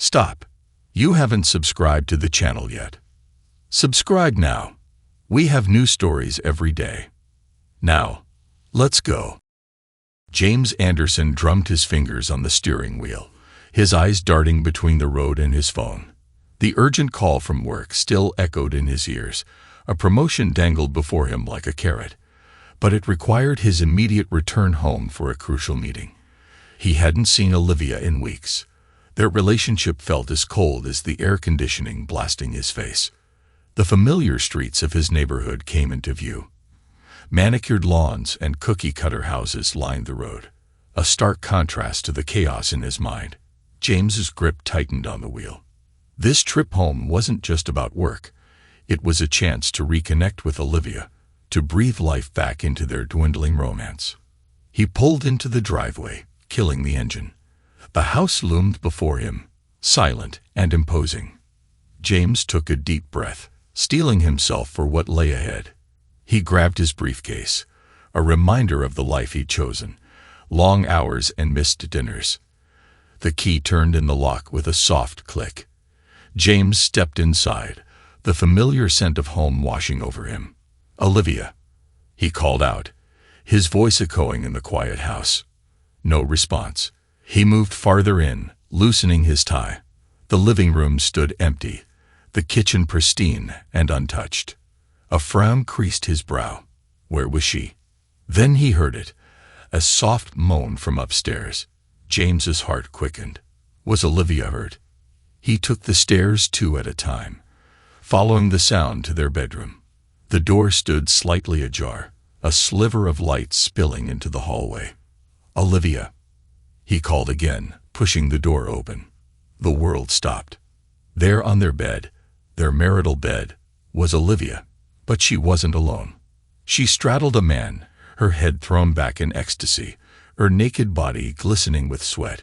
Stop. You haven't subscribed to the channel yet. Subscribe now. We have new stories every day. Now, let's go. James Anderson drummed his fingers on the steering wheel, his eyes darting between the road and his phone. The urgent call from work still echoed in his ears. A promotion dangled before him like a carrot, but it required his immediate return home for a crucial meeting. He hadn't seen Olivia in weeks. Their relationship felt as cold as the air conditioning blasting his face. The familiar streets of his neighborhood came into view. Manicured lawns and cookie-cutter houses lined the road, a stark contrast to the chaos in his mind. James's grip tightened on the wheel. This trip home wasn't just about work. It was a chance to reconnect with Olivia, to breathe life back into their dwindling romance. He pulled into the driveway, killing the engine. The house loomed before him, silent and imposing. James took a deep breath, steeling himself for what lay ahead. He grabbed his briefcase, a reminder of the life he'd chosen, long hours and missed dinners. The key turned in the lock with a soft click. James stepped inside, the familiar scent of home washing over him. "Olivia," he called out, his voice echoing in the quiet house. No response. He moved farther in, loosening his tie. The living room stood empty, the kitchen pristine and untouched. A frown creased his brow. Where was she? Then he heard it, a soft moan from upstairs. James's heart quickened. Was Olivia hurt? He took the stairs 2 at a time, following the sound to their bedroom. The door stood slightly ajar, a sliver of light spilling into the hallway. "Olivia," he called again, pushing the door open. The world stopped. There on their bed, their marital bed, was Olivia. But she wasn't alone. She straddled a man, her head thrown back in ecstasy, her naked body glistening with sweat.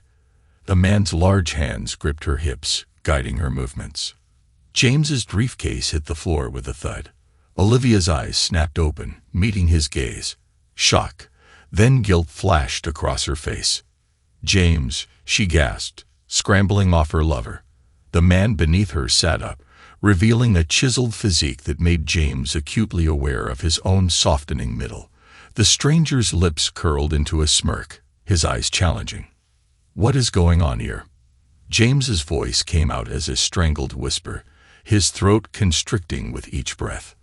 The man's large hands gripped her hips, guiding her movements. James's briefcase hit the floor with a thud. Olivia's eyes snapped open, meeting his gaze. Shock, then guilt flashed across her face. "James," she gasped, scrambling off her lover. The man beneath her sat up, revealing a chiseled physique that made James acutely aware of his own softening middle. The stranger's lips curled into a smirk, his eyes challenging. "What is going on here?" James's voice came out as a strangled whisper, his throat constricting with each breath.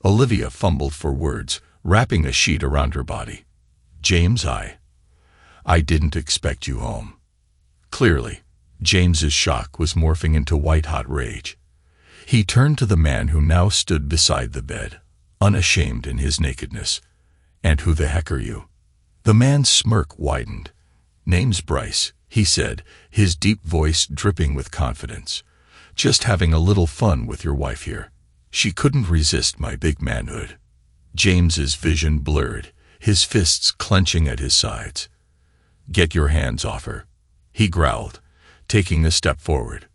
Olivia fumbled for words, wrapping a sheet around her body. "James, I didn't expect you home." Clearly, James's shock was morphing into white-hot rage. He turned to the man who now stood beside the bed, unashamed in his nakedness. "And who the heck are you?" The man's smirk widened. "Name's Bryce," he said, his deep voice dripping with confidence. "Just having a little fun with your wife here. She couldn't resist my big manhood." James's vision blurred, his fists clenching at his sides. "Get your hands off her," he growled, taking a step forward.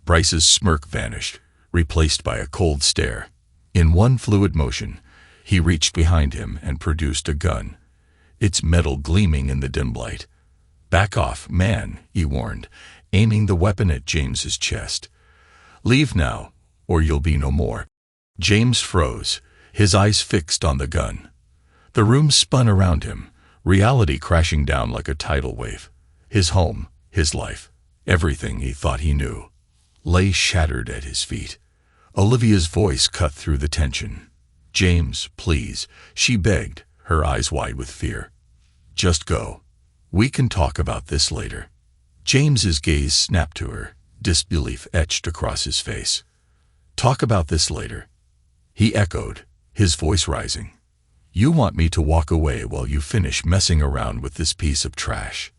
Bryce's smirk vanished, replaced by a cold stare. In one fluid motion, he reached behind him and produced a gun, its metal gleaming in the dim light. "Back off, man," he warned, aiming the weapon at James's chest. "Leave now, or you'll be no more." James froze, his eyes fixed on the gun. The room spun around him, reality crashing down like a tidal wave. His home, his life, everything he thought he knew, lay shattered at his feet. Olivia's voice cut through the tension. "James, please," she begged, her eyes wide with fear. "Just go. We can talk about this later." James's gaze snapped to her, disbelief etched across his face. "Talk about this later," he echoed, his voice rising. "You want me to walk away while you finish messing around with this piece of trash?"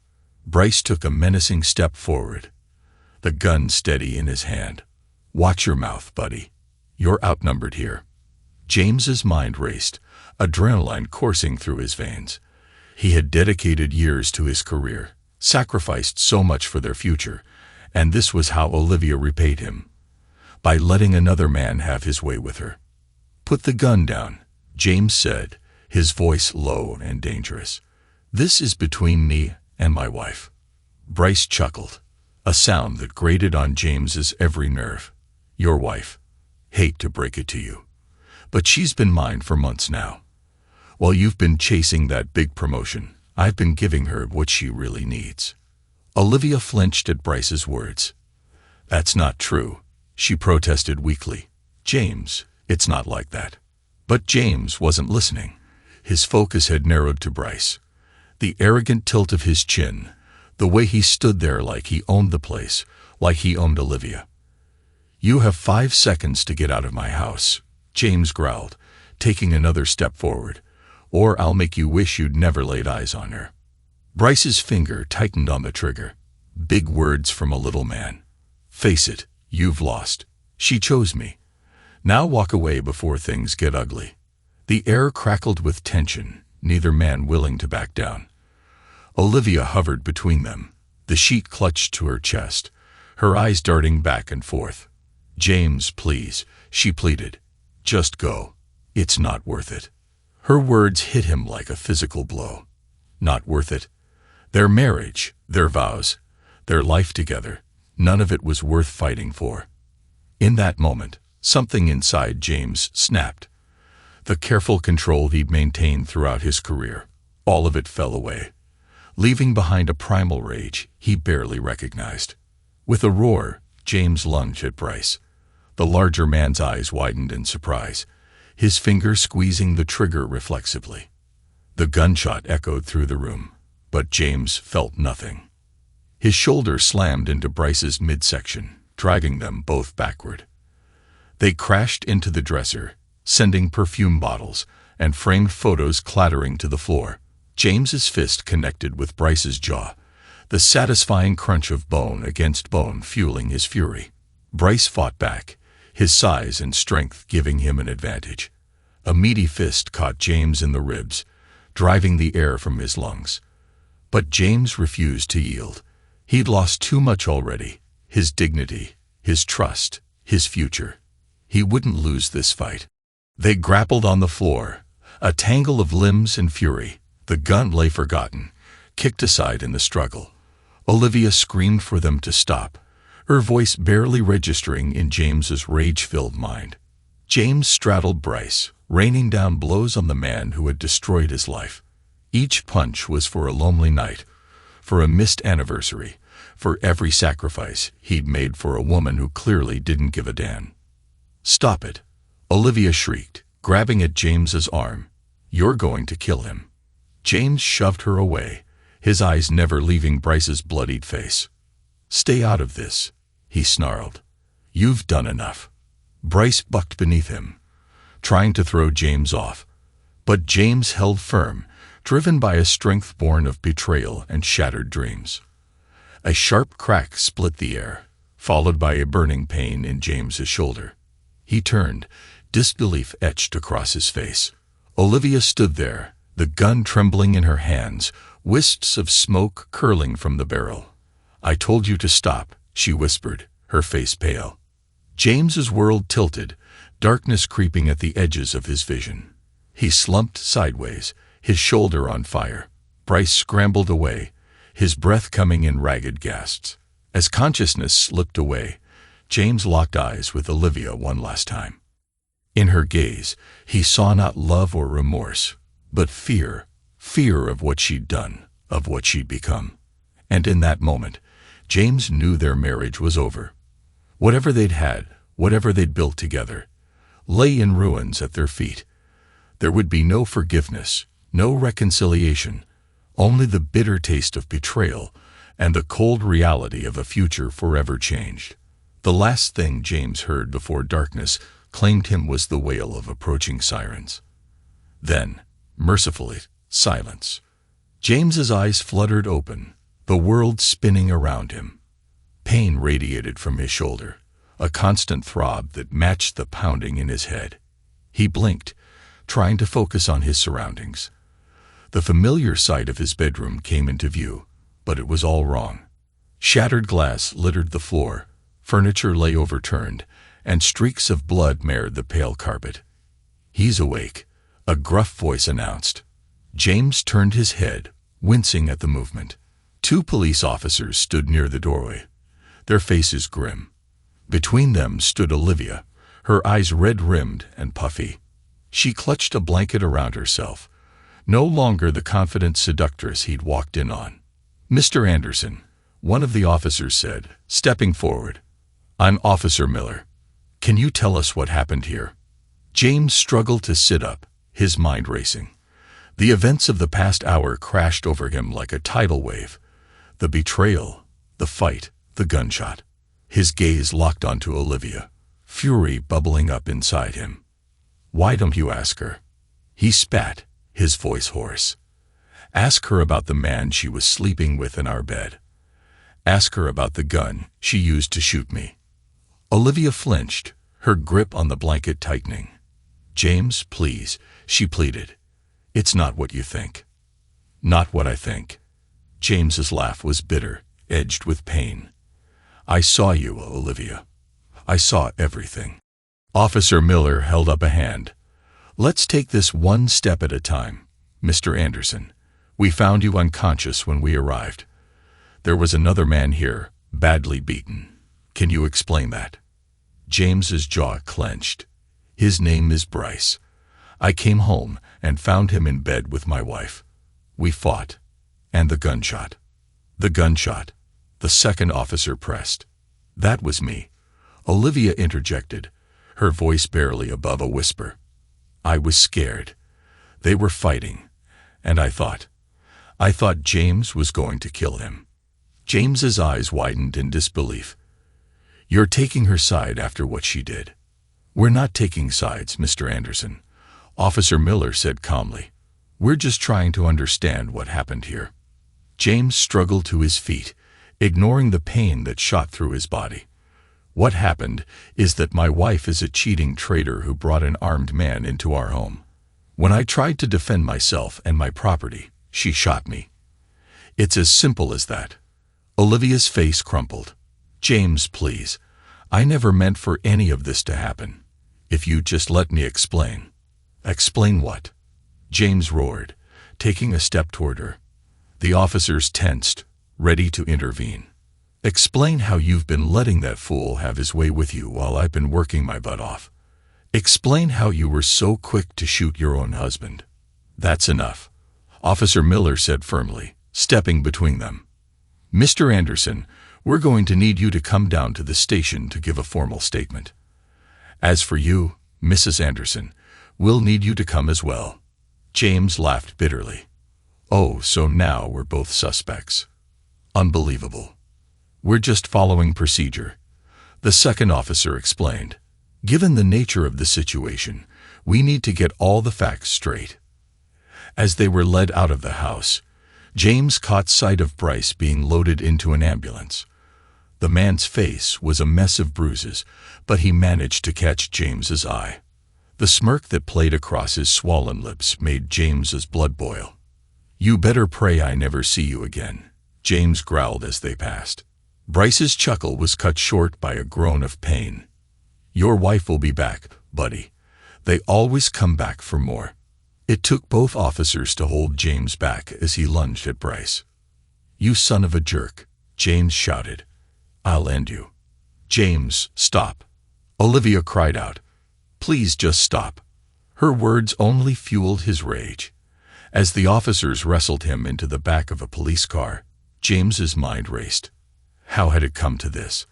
Bryce took a menacing step forward, the gun steady in his hand. "Watch your mouth, buddy. You're outnumbered here." James's mind raced, adrenaline coursing through his veins. He had dedicated years to his career, sacrificed so much for their future, and this was how Olivia repaid him, by letting another man have his way with her. "Put the gun down," James said, his voice low and dangerous. "This is between me and my wife." Bryce chuckled, a sound that grated on James's every nerve. Your wife. Hate to break it to you, but she's been mine for months now. While you've been chasing that big promotion, I've been giving her what she really needs. Olivia flinched at Bryce's words. That's not true, she protested weakly. James, it's not like that. But James wasn't listening. His focus had narrowed to Bryce. The arrogant tilt of his chin, the way he stood there like he owned the place, like he owned Olivia. You have 5 seconds to get out of my house, James growled, taking another step forward, or I'll make you wish you'd never laid eyes on her. Bryce's finger tightened on the trigger. Big words from a little man. Face it, you've lost. She chose me. Now walk away before things get ugly. The air crackled with tension, neither man willing to back down. Olivia hovered between them, the sheet clutched to her chest, her eyes darting back and forth. James, please, she pleaded. Just go. It's not worth it. Her words hit him like a physical blow. Not worth it. Their marriage, their vows, their life together, none of it was worth fighting for. In that moment, something inside James snapped. The careful control he'd maintained throughout his career, all of it fell away, leaving behind a primal rage he barely recognized. With a roar, James lunged at Bryce. The larger man's eyes widened in surprise, his finger squeezing the trigger reflexively. The gunshot echoed through the room, but James felt nothing. His shoulder slammed into Bryce's midsection, dragging them both backward. They crashed into the dresser, sending perfume bottles and framed photos clattering to the floor. James's fist connected with Bryce's jaw, the satisfying crunch of bone against bone fueling his fury. Bryce fought back, his size and strength giving him an advantage. A meaty fist caught James in the ribs, driving the air from his lungs. But James refused to yield. He'd lost too much already, his dignity, his trust, his future. He wouldn't lose this fight. They grappled on the floor, a tangle of limbs and fury. The gun lay forgotten, kicked aside in the struggle. Olivia screamed for them to stop, her voice barely registering in James's rage-filled mind. James straddled Bryce, raining down blows on the man who had destroyed his life. Each punch was for a lonely night, for a missed anniversary, for every sacrifice he'd made for a woman who clearly didn't give a damn. Stop it, Olivia shrieked, grabbing at James's arm. You're going to kill him. James shoved her away, his eyes never leaving Bryce's bloodied face. Stay out of this, he snarled. You've done enough. Bryce bucked beneath him, trying to throw James off. But James held firm, driven by a strength born of betrayal and shattered dreams. A sharp crack split the air, followed by a burning pain in James's shoulder. He turned, disbelief etched across his face. Olivia stood there, the gun trembling in her hands, wisps of smoke curling from the barrel. I told you to stop, she whispered, her face pale. James's world tilted, darkness creeping at the edges of his vision. He slumped sideways, his shoulder on fire. Bryce scrambled away, his breath coming in ragged gasps. As consciousness slipped away, James locked eyes with Olivia one last time. In her gaze, he saw not love or remorse, but fear, fear of what she'd done, of what she'd become. And in that moment, James knew their marriage was over. Whatever they'd had, whatever they'd built together, lay in ruins at their feet. There would be no forgiveness, no reconciliation, only the bitter taste of betrayal and the cold reality of a future forever changed. The last thing James heard before darkness claimed him was the wail of approaching sirens. Then, mercifully, silence. James's eyes fluttered open, the world spinning around him. Pain radiated from his shoulder, a constant throb that matched the pounding in his head. He blinked, trying to focus on his surroundings. The familiar sight of his bedroom came into view, but it was all wrong. Shattered glass littered the floor, furniture lay overturned, and streaks of blood marred the pale carpet. He's awake, a gruff voice announced. James turned his head, wincing at the movement. 2 police officers stood near the doorway, their faces grim. Between them stood Olivia, her eyes red-rimmed and puffy. She clutched a blanket around herself, no longer the confident seductress he'd walked in on. "Mr. Anderson," one of the officers said, stepping forward. "I'm Officer Miller. Can you tell us what happened here?" James struggled to sit up, his mind racing. The events of the past hour crashed over him like a tidal wave. The betrayal, the fight, the gunshot. His gaze locked onto Olivia, fury bubbling up inside him. "Why don't you ask her?" He spat, his voice hoarse. "Ask her about the man she was sleeping with in our bed. Ask her about the gun she used to shoot me." Olivia flinched, her grip on the blanket tightening. "James, please," she pleaded. "It's not what you think." "Not what I think." James's laugh was bitter, edged with pain. "I saw you, Olivia. I saw everything." Officer Miller held up a hand. "Let's take this one step at a time, Mr. Anderson. We found you unconscious when we arrived. There was another man here, badly beaten. Can you explain that?" James's jaw clenched. "His name is Bryce. I came home and found him in bed with my wife. We fought. And the gunshot." "The gunshot," the second officer pressed. "That was me," Olivia interjected, her voice barely above a whisper. "I was scared. They were fighting, and I thought James was going to kill him." James's eyes widened in disbelief. "You're taking her side after what she did." "We're not taking sides, Mr. Anderson," Officer Miller said calmly. "We're just trying to understand what happened here." James struggled to his feet, ignoring the pain that shot through his body. "What happened is that my wife is a cheating traitor who brought an armed man into our home. When I tried to defend myself and my property, she shot me. It's as simple as that." Olivia's face crumpled. "James, please. I never meant for any of this to happen. If you just let me explain." "Explain what?" James roared, taking a step toward her. The officers tensed, ready to intervene. "Explain how you've been letting that fool have his way with you while I've been working my butt off. Explain how you were so quick to shoot your own husband." "That's enough," Officer Miller said firmly, stepping between them. "Mr. Anderson, we're going to need you to come down to the station to give a formal statement. As for you, Mrs. Anderson, we'll need you to come as well." James laughed bitterly. "Oh, so now we're both suspects. Unbelievable." "We're just following procedure," the second officer explained. "Given the nature of the situation, we need to get all the facts straight." As they were led out of the house, James caught sight of Bryce being loaded into an ambulance. The man's face was a mess of bruises, but he managed to catch James's eye. The smirk that played across his swollen lips made James's blood boil. "You better pray I never see you again," James growled as they passed. Bryce's chuckle was cut short by a groan of pain. "Your wife will be back, buddy. They always come back for more." It took both officers to hold James back as he lunged at Bryce. "You son of a jerk," James shouted. "I'll end you." "James, stop!" Olivia cried out. "Please just stop." Her words only fueled his rage. As the officers wrestled him into the back of a police car, James's mind raced. How had it come to this?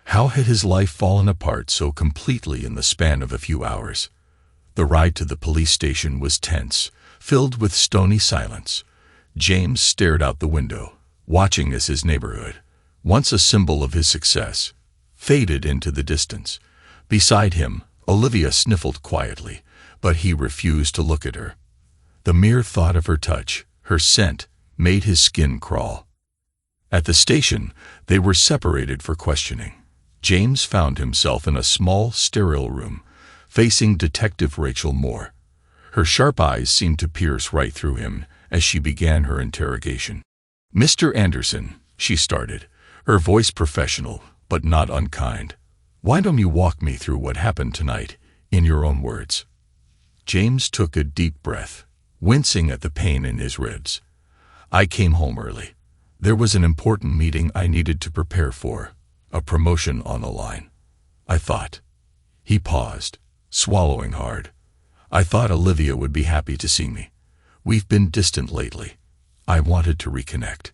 How had his life fallen apart so completely in the span of a few hours? The ride to the police station was tense, filled with stony silence. James stared out the window, watching as his neighborhood, once a symbol of his success, faded into the distance. Beside him, Olivia sniffled quietly, but he refused to look at her. The mere thought of her touch, her scent, made his skin crawl. At the station, they were separated for questioning. James found himself in a small, sterile room, facing Detective Rachel Moore. Her sharp eyes seemed to pierce right through him as she began her interrogation. "Mr. Anderson," she started, her voice professional but not unkind. "Why don't you walk me through what happened tonight, in your own words?" James took a deep breath, wincing at the pain in his ribs. "I came home early. There was an important meeting I needed to prepare for. a promotion on the line. I thought. He paused, swallowing hard. I thought Olivia would be happy to see me. We've been distant lately. I wanted to reconnect.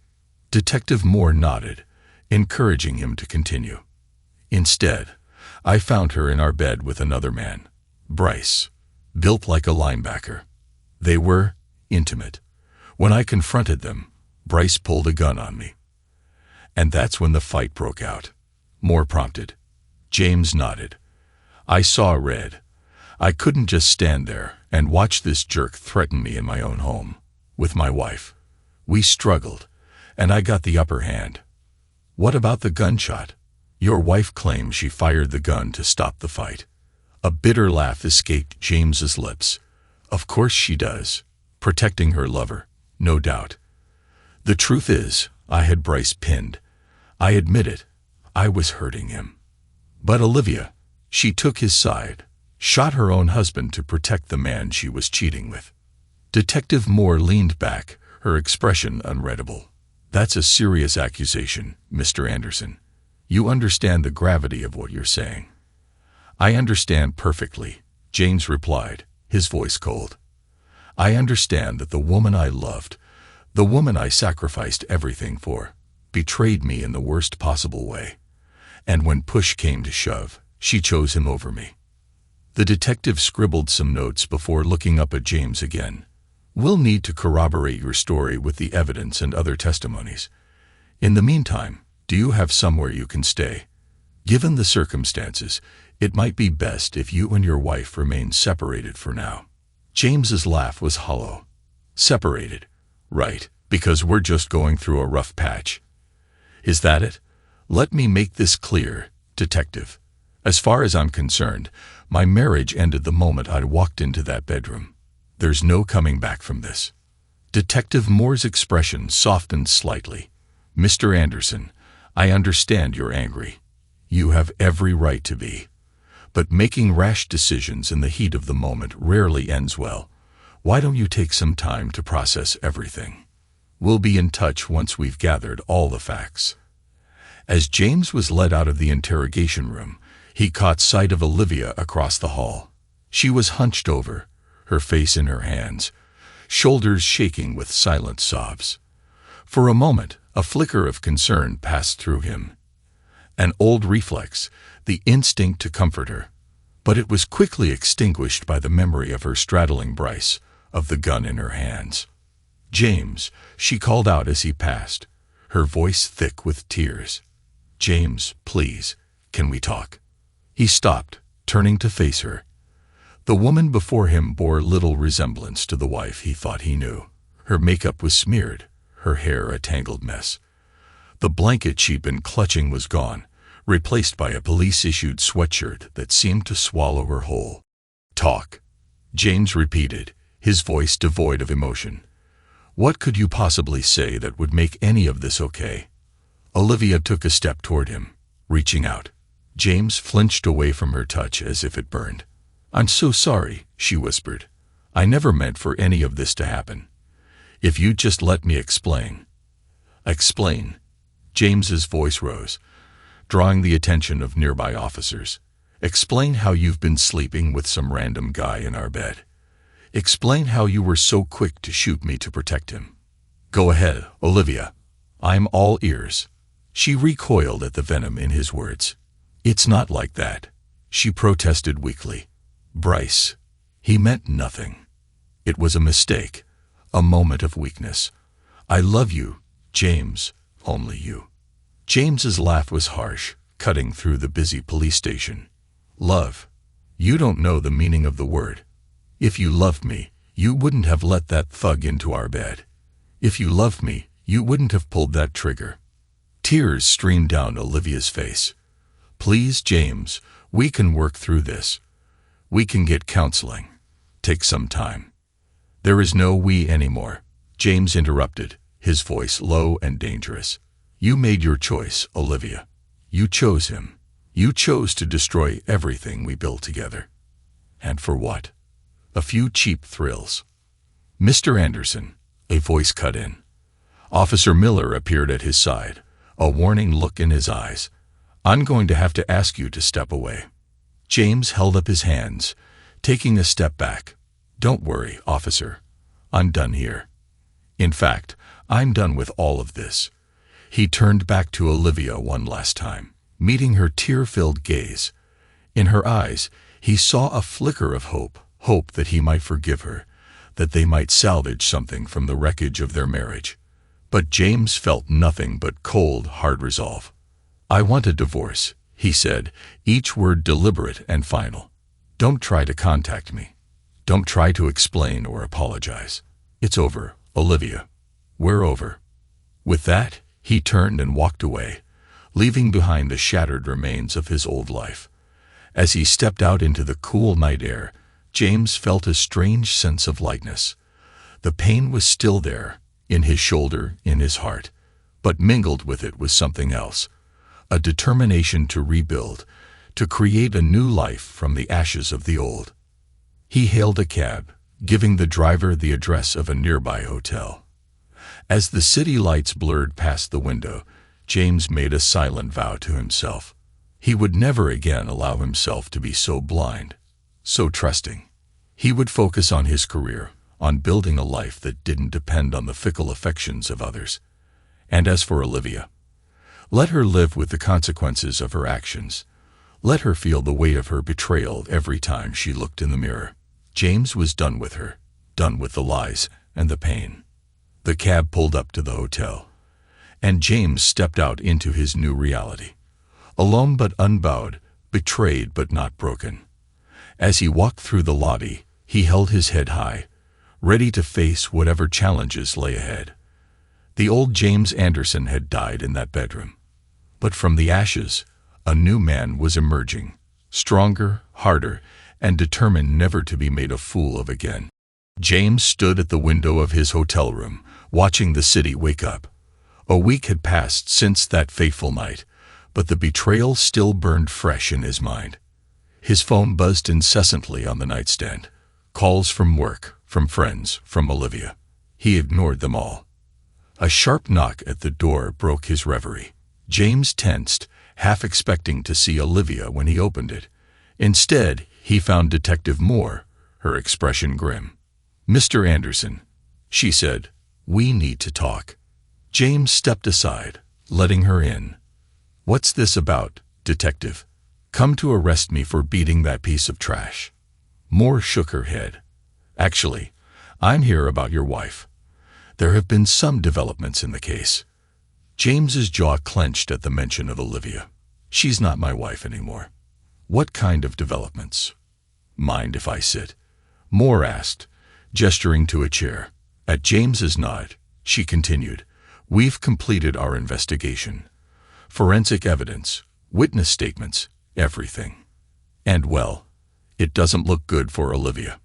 Detective Moore nodded, encouraging him to continue. Instead, I found her in our bed with another man, Bryce, built like a linebacker. They were intimate. When I confronted them, Bryce pulled a gun on me. And that's when the fight broke out. Moore prompted. James nodded. I saw red. I couldn't just stand there and watch this jerk threaten me in my own home, with my wife. We struggled, and I got the upper hand. What about the gunshot? Your wife claims she fired the gun to stop the fight. A bitter laugh escaped James's lips. Of course she does. Protecting her lover, no doubt. The truth is, I had Bryce pinned. I admit it. I was hurting him. But Olivia, she took his side, shot her own husband to protect the man she was cheating with. Detective Moore leaned back, her expression unreadable. That's a serious accusation, Mr. Anderson. You understand the gravity of what you're saying. I understand perfectly, James replied, his voice cold. I understand that the woman I loved, the woman I sacrificed everything for, betrayed me in the worst possible way. And when push came to shove, she chose him over me. The detective scribbled some notes before looking up at James again. We'll need to corroborate your story with the evidence and other testimonies. In the meantime, do you have somewhere you can stay? Given the circumstances, it might be best if you and your wife remain separated for now. James's laugh was hollow. Separated? Right, because we're just going through a rough patch. Is that it? Let me make this clear, detective. As far as I'm concerned, my marriage ended the moment I walked into that bedroom. There's no coming back from this. Detective Moore's expression softened slightly. Mr. Anderson, I understand you're angry. You have every right to be. But making rash decisions in the heat of the moment rarely ends well. Why don't you take some time to process everything? We'll be in touch once we've gathered all the facts. As James was led out of the interrogation room, he caught sight of Olivia across the hall. She was hunched over, her face in her hands, shoulders shaking with silent sobs. For a moment, a flicker of concern passed through him. An old reflex, the instinct to comfort her. But it was quickly extinguished by the memory of her straddling Bryce, of the gun in her hands. James, she called out as he passed, her voice thick with tears. James, please, can we talk? He stopped, turning to face her. The woman before him bore little resemblance to the wife he thought he knew. Her makeup was smeared, her hair a tangled mess. The blanket she'd been clutching was gone, replaced by a police-issued sweatshirt that seemed to swallow her whole. Talk, James repeated, his voice devoid of emotion. What could you possibly say that would make any of this okay? Olivia took a step toward him, reaching out. James flinched away from her touch as if it burned. I'm so sorry, she whispered. I never meant for any of this to happen. If you'd just let me explain. Explain. James's voice rose, drawing the attention of nearby officers. Explain how you've been sleeping with some random guy in our bed. Explain how you were so quick to shoot me to protect him. Go ahead, Olivia. I'm all ears. She recoiled at the venom in his words. It's not like that, she protested weakly. Bryce, he meant nothing. It was a mistake, a moment of weakness. I love you, James, only you. James's laugh was harsh, cutting through the busy police station. Love. You don't know the meaning of the word. If you loved me, you wouldn't have let that thug into our bed. If you loved me, you wouldn't have pulled that trigger. Tears streamed down Olivia's face. Please, James, we can work through this. We can get counseling. Take some time. There is no we anymore, James interrupted, his voice low and dangerous. You made your choice, Olivia. You chose him. You chose to destroy everything we built together. And for what? A few cheap thrills. Mr. Anderson, a voice cut in. Officer Miller appeared at his side, a warning look in his eyes. I'm going to have to ask you to step away." James held up his hands, taking a step back. "Don't worry, officer. I'm done here. In fact, I'm done with all of this." He turned back to Olivia one last time, meeting her tear-filled gaze. In her eyes, he saw a flicker of hope that he might forgive her, that they might salvage something from the wreckage of their marriage. But James felt nothing but cold, hard resolve. "I want a divorce," he said, each word deliberate and final. "Don't try to contact me. Don't try to explain or apologize. It's over, Olivia. We're over." With that, he turned and walked away, leaving behind the shattered remains of his old life. As he stepped out into the cool night air, James felt a strange sense of lightness. The pain was still there, in his shoulder, in his heart, but mingled with it was something else, a determination to rebuild, to create a new life from the ashes of the old. He hailed a cab, giving the driver the address of a nearby hotel. As the city lights blurred past the window, James made a silent vow to himself. He would never again allow himself to be so blind, so trusting. He would focus on his career, on building a life that didn't depend on the fickle affections of others. And as for Olivia, let her live with the consequences of her actions. Let her feel the weight of her betrayal every time she looked in the mirror. James was done with her, done with the lies and the pain. The cab pulled up to the hotel, and James stepped out into his new reality. Alone but unbowed, betrayed but not broken. As he walked through the lobby, he held his head high, ready to face whatever challenges lay ahead. The old James Anderson had died in that bedroom. But from the ashes, a new man was emerging, stronger, harder, and determined never to be made a fool of again. James stood at the window of his hotel room, watching the city wake up. A week had passed since that fateful night, but the betrayal still burned fresh in his mind. His phone buzzed incessantly on the nightstand. Calls from work, from friends, from Olivia. He ignored them all. A sharp knock at the door broke his reverie. James tensed, half expecting to see Olivia when he opened it. Instead, he found Detective Moore, her expression grim. "Mr. Anderson," she said, "we need to talk." James stepped aside, letting her in. "What's this about, Detective? Come to arrest me for beating that piece of trash?" Moore shook her head. "Actually, I'm here about your wife. There have been some developments in the case." James's jaw clenched at the mention of Olivia. "She's not my wife anymore." "What kind of developments?" "Mind if I sit?" Moore asked, gesturing to a chair. At James's nod, she continued, "We've completed our investigation. Forensic evidence, witness statements, everything. And well, it doesn't look good for Olivia."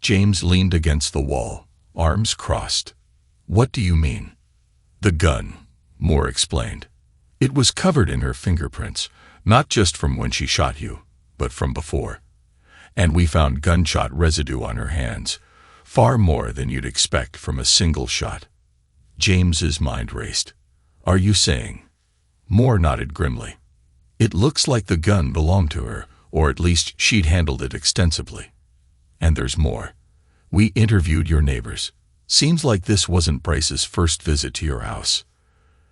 James leaned against the wall, arms crossed. "What do you mean?" "The gun," Moore explained. "It was covered in her fingerprints, not just from when she shot you, but from before. And we found gunshot residue on her hands, far more than you'd expect from a single shot." James's mind raced. "Are you saying?" Moore nodded grimly. "It looks like the gun belonged to her, or at least she'd handled it extensively. And there's more. We interviewed your neighbors. Seems like this wasn't Bryce's first visit to your house."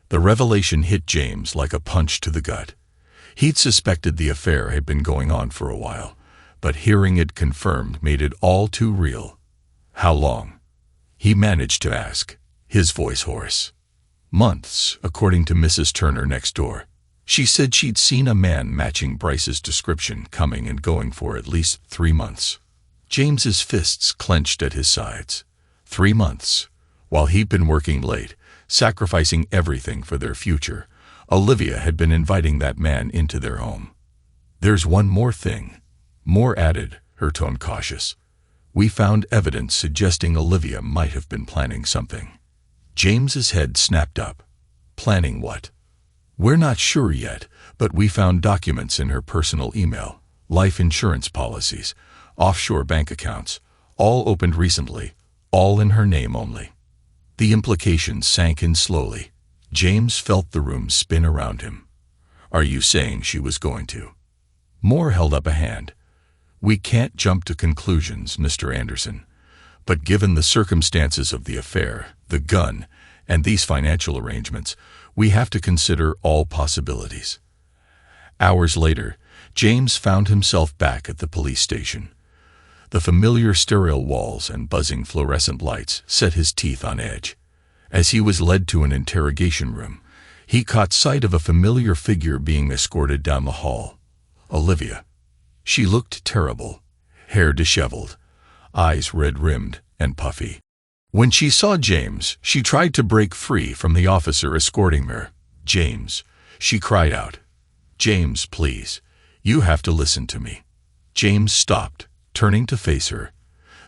The revelation hit James like a punch to the gut. He'd suspected the affair had been going on for a while, but hearing it confirmed made it all too real. "How long?" he managed to ask, his voice hoarse. "Months, according to Mrs. Turner next door. She said she'd seen a man matching Bryce's description coming and going for at least 3 months. James's fists clenched at his sides. 3 months. While he'd been working late, sacrificing everything for their future, Olivia had been inviting that man into their home. "There's one more thing," Moore added, her tone cautious. "We found evidence suggesting Olivia might have been planning something." James's head snapped up. "Planning what?" "We're not sure yet, but we found documents in her personal email, life insurance policies, offshore bank accounts, all opened recently, all in her name only." The implications sank in slowly. James felt the room spin around him. Are you saying she was going to? Moore held up a hand. We can't jump to conclusions, Mr. Anderson. But given the circumstances of the affair, the gun, and these financial arrangements, we have to consider all possibilities. Hours later, James found himself back at the police station. The familiar sterile walls and buzzing fluorescent lights set his teeth on edge. As he was led to an interrogation room, he caught sight of a familiar figure being escorted down the hall. Olivia. She looked terrible, hair disheveled, eyes red-rimmed and puffy. When she saw James, she tried to break free from the officer escorting her. "James," she cried out. "James, please. You have to listen to me." James stopped, turning to face her.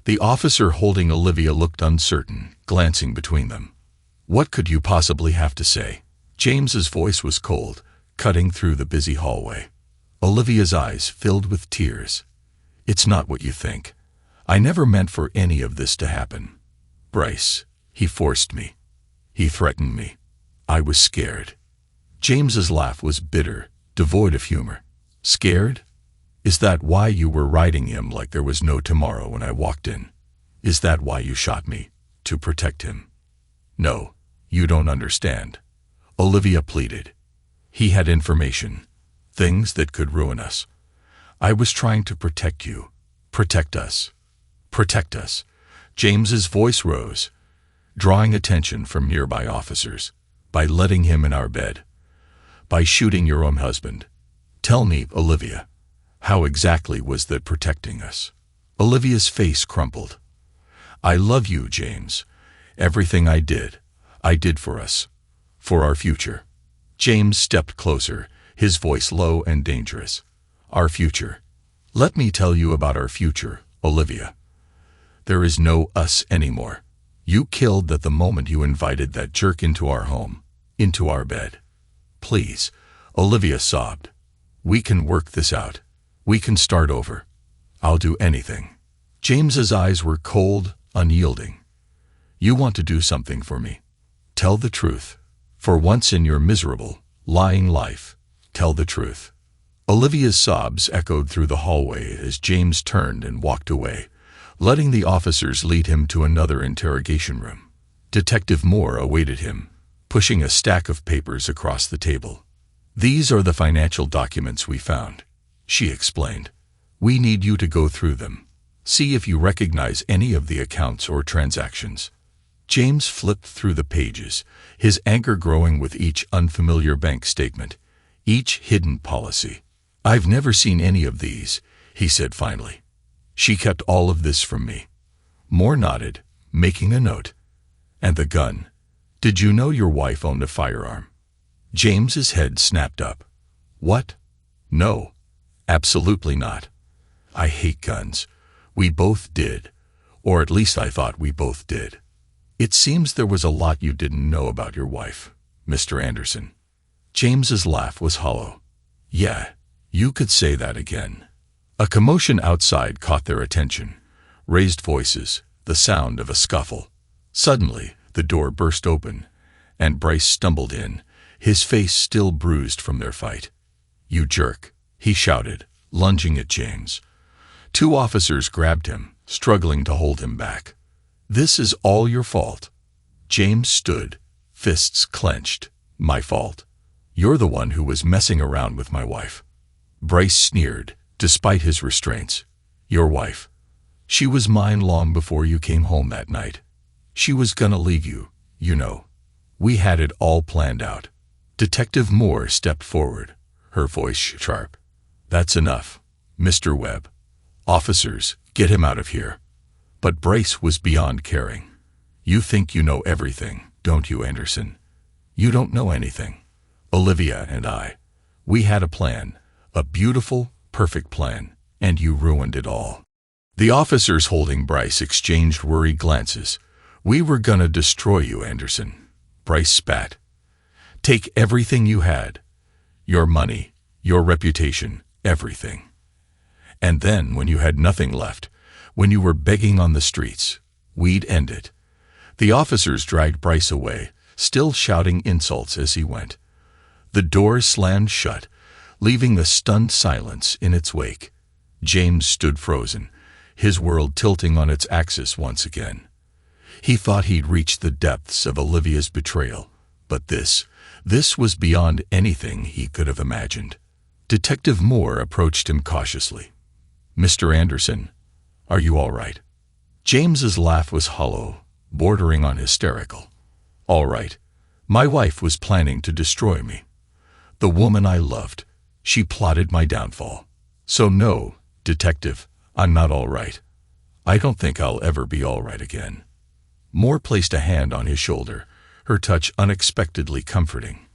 The officer holding Olivia looked uncertain, glancing between them. "What could you possibly have to say?" James's voice was cold, cutting through the busy hallway. Olivia's eyes filled with tears. "It's not what you think. I never meant for any of this to happen. Bryce, he forced me. He threatened me. I was scared." James's laugh was bitter, devoid of humor. "Scared? Is that why you were riding him like there was no tomorrow when I walked in? Is that why you shot me? To protect him?" "No, you don't understand," Olivia pleaded. "He had information, things that could ruin us. I was trying to protect you, protect us, protect us." James's voice rose, drawing attention from nearby officers. "By letting him in our bed. By shooting your own husband. Tell me, Olivia, how exactly was that protecting us?" Olivia's face crumpled. "I love you, James. Everything I did for us, for our future." James stepped closer, his voice low and dangerous. "Our future. Let me tell you about our future, Olivia. There is no us anymore. You killed at the moment you invited that jerk into our home, into our bed. Please," Olivia sobbed. "We can work this out. We can start over. I'll do anything." James's eyes were cold, unyielding. "You want to do something for me. Tell the truth. For once in your miserable, lying life, tell the truth." Olivia's sobs echoed through the hallway as James turned and walked away, letting the officers lead him to another interrogation room. Detective Moore awaited him, pushing a stack of papers across the table. "These are the financial documents we found," she explained. "We need you to go through them. See if you recognize any of the accounts or transactions." James flipped through the pages, his anger growing with each unfamiliar bank statement, each hidden policy. "I've never seen any of these," he said finally. "She kept all of this from me." Moore nodded, making a note. "And the gun. Did you know your wife owned a firearm?" James's head snapped up. "What? No, absolutely not. I hate guns. We both did, or at least I thought we both did." "It seems there was a lot you didn't know about your wife, Mr. Anderson." James's laugh was hollow. "Yeah, you could say that again." A commotion outside caught their attention. Raised voices, the sound of a scuffle. Suddenly, the door burst open, and Bryce stumbled in, his face still bruised from their fight. "You jerk," he shouted, lunging at James. Two officers grabbed him, struggling to hold him back. "This is all your fault." James stood, fists clenched. "My fault? You're the one who was messing around with my wife." Bryce sneered, despite his restraints. "Your wife? She was mine long before you came home that night. She was gonna leave you, you know. We had it all planned out." Detective Moore stepped forward, her voice sharp. "That's enough, Mr. Webb. Officers, get him out of here." But Bryce was beyond caring. "You think you know everything, don't you, Anderson? You don't know anything. Olivia and I, we had a plan, a beautiful, perfect plan, and you ruined it all." The officers holding Bryce exchanged worried glances. "We were gonna destroy you, Anderson." Bryce spat. "Take everything you had. Your money, your reputation, everything. And then, when you had nothing left, when you were begging on the streets, we'd end it." The officers dragged Bryce away, still shouting insults as he went. The door slammed shut, leaving a stunned silence in its wake. James stood frozen, his world tilting on its axis once again. He thought he'd reached the depths of Olivia's betrayal, but this was beyond anything he could have imagined. Detective Moore approached him cautiously. "Mr. Anderson, are you all right?" James's laugh was hollow, bordering on hysterical. "All right. My wife was planning to destroy me. The woman I loved. She plotted my downfall. So no, Detective, I'm not all right. I don't think I'll ever be all right again." Moore placed a hand on his shoulder, her touch unexpectedly comforting.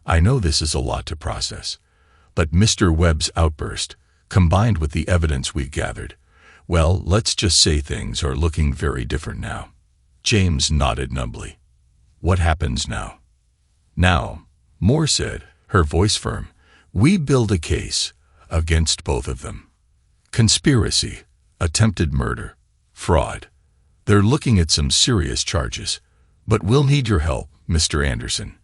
"I know this is a lot to process, but Mr. Webb's outburst, combined with the evidence we've gathered, well, let's just say things are looking very different now." James nodded numbly. "What happens now?" "Now," Moore said, her voice firm, "we build a case against both of them. Conspiracy, attempted murder, fraud. They're looking at some serious charges, but we'll need your help, Mr. Anderson.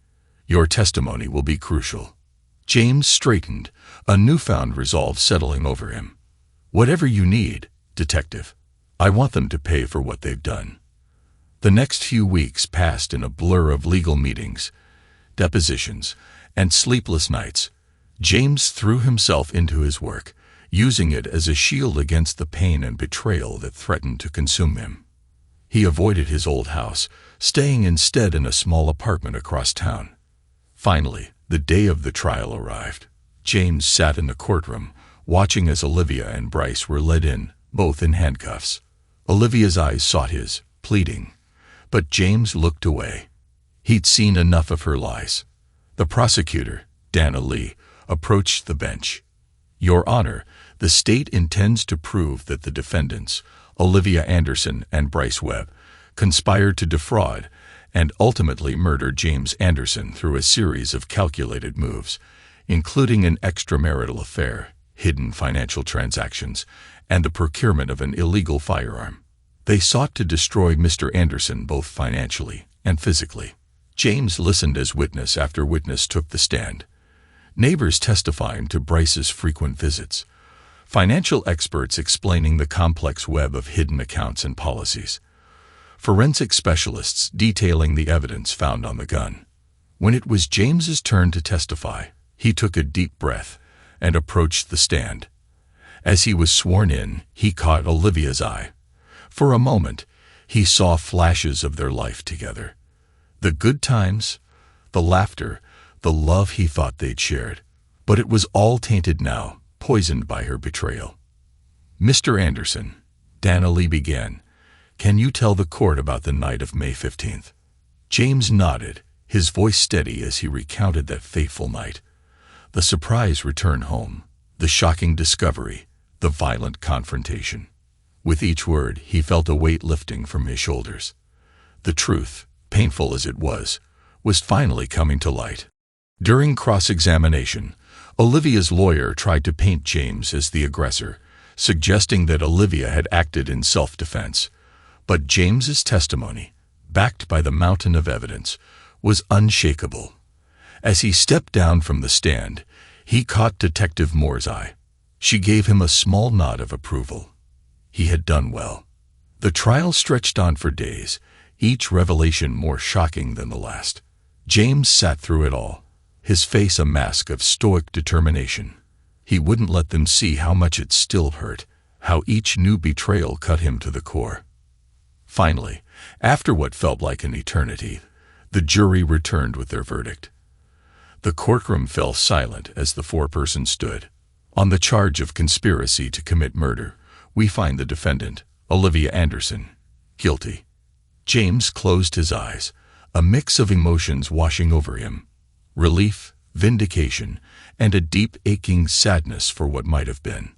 Your testimony will be crucial." James straightened, a newfound resolve settling over him. "Whatever you need, Detective. I want them to pay for what they've done." The next few weeks passed in a blur of legal meetings, depositions, and sleepless nights. James threw himself into his work, using it as a shield against the pain and betrayal that threatened to consume him. He avoided his old house, staying instead in a small apartment across town. Finally, the day of the trial arrived. James sat in the courtroom, watching as Olivia and Bryce were led in, both in handcuffs. Olivia's eyes sought his, pleading, but James looked away. He'd seen enough of her lies. The prosecutor, Dana Lee, approached the bench. "Your Honor, the state intends to prove that the defendants, Olivia Anderson and Bryce Webb, conspired to defraud and ultimately murder James Anderson through a series of calculated moves, including an extramarital affair, hidden financial transactions, and the procurement of an illegal firearm. They sought to destroy Mr. Anderson both financially and physically." James listened as witness after witness took the stand. Neighbors testifying to Bryce's frequent visits, financial experts explaining the complex web of hidden accounts and policies, forensic specialists detailing the evidence found on the gun. When it was James's turn to testify, he took a deep breath and approached the stand. As he was sworn in, he caught Olivia's eye. For a moment, he saw flashes of their life together. The good times, the laughter, the love he thought they'd shared. But it was all tainted now, poisoned by her betrayal. "Mr. Anderson," Dana Lee began, "can you tell the court about the night of May 15th? James nodded, his voice steady as he recounted that fateful night. The surprise return home, the shocking discovery, the violent confrontation. With each word, he felt a weight lifting from his shoulders. The truth, painful as it was finally coming to light. During cross-examination, Olivia's lawyer tried to paint James as the aggressor, suggesting that Olivia had acted in self-defense. But James's testimony, backed by the mountain of evidence, was unshakable. As he stepped down from the stand, he caught Detective Moore's eye. She gave him a small nod of approval. He had done well. The trial stretched on for days, each revelation more shocking than the last. James sat through it all, his face a mask of stoic determination. He wouldn't let them see how much it still hurt, how each new betrayal cut him to the core. Finally, after what felt like an eternity, the jury returned with their verdict. The courtroom fell silent as the foreperson stood. On the charge of conspiracy to commit murder, we find the defendant, Olivia Anderson, guilty. James closed his eyes, a mix of emotions washing over him: relief, vindication, and a deep aching sadness for what might have been.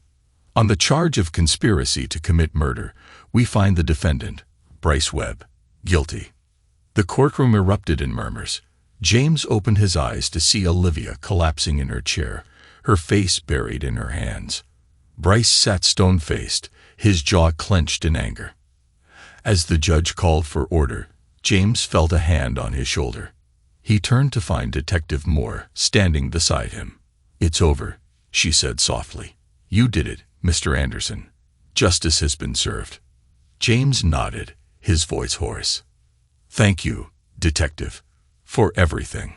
On the charge of conspiracy to commit murder, we find the defendant, Bryce Webb, guilty. The courtroom erupted in murmurs. James opened his eyes to see Olivia collapsing in her chair, her face buried in her hands. Bryce sat stone-faced, his jaw clenched in anger. As the judge called for order, James felt a hand on his shoulder. He turned to find Detective Moore standing beside him. "It's over," she said softly. "You did it, Mr. Anderson. Justice has been served." James nodded, his voice hoarse. "Thank you, Detective, for everything."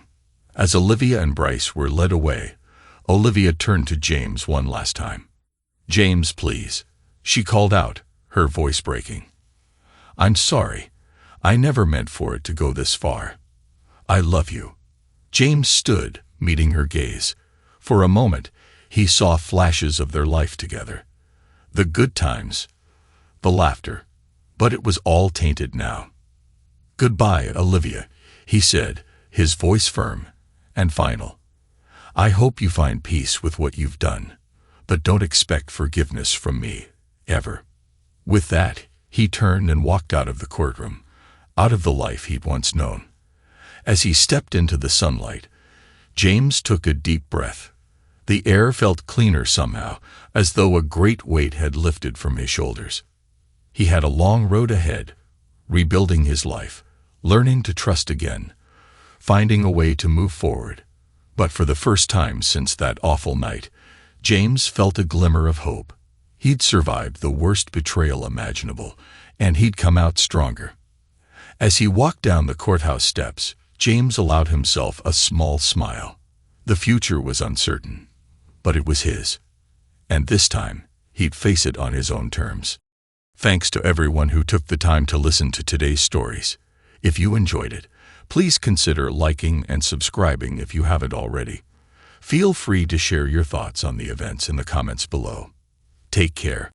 As Olivia and Bryce were led away, Olivia turned to James one last time. "James, please," she called out, her voice breaking. "I'm sorry. I never meant for it to go this far. I love you." James stood, meeting her gaze. For a moment, he saw flashes of their life together. The good times, the laughter, but it was all tainted now. "Goodbye, Olivia," he said, his voice firm and final. "I hope you find peace with what you've done, but don't expect forgiveness from me, ever." With that, he turned and walked out of the courtroom, out of the life he'd once known. As he stepped into the sunlight, James took a deep breath. The air felt cleaner somehow, as though a great weight had lifted from his shoulders. He had a long road ahead, rebuilding his life, learning to trust again, finding a way to move forward. But for the first time since that awful night, James felt a glimmer of hope. He'd survived the worst betrayal imaginable, and he'd come out stronger. As he walked down the courthouse steps, James allowed himself a small smile. The future was uncertain, but it was his. And this time, he'd face it on his own terms. Thanks to everyone who took the time to listen to today's stories. If you enjoyed it, please consider liking and subscribing if you haven't already. Feel free to share your thoughts on the events in the comments below. Take care.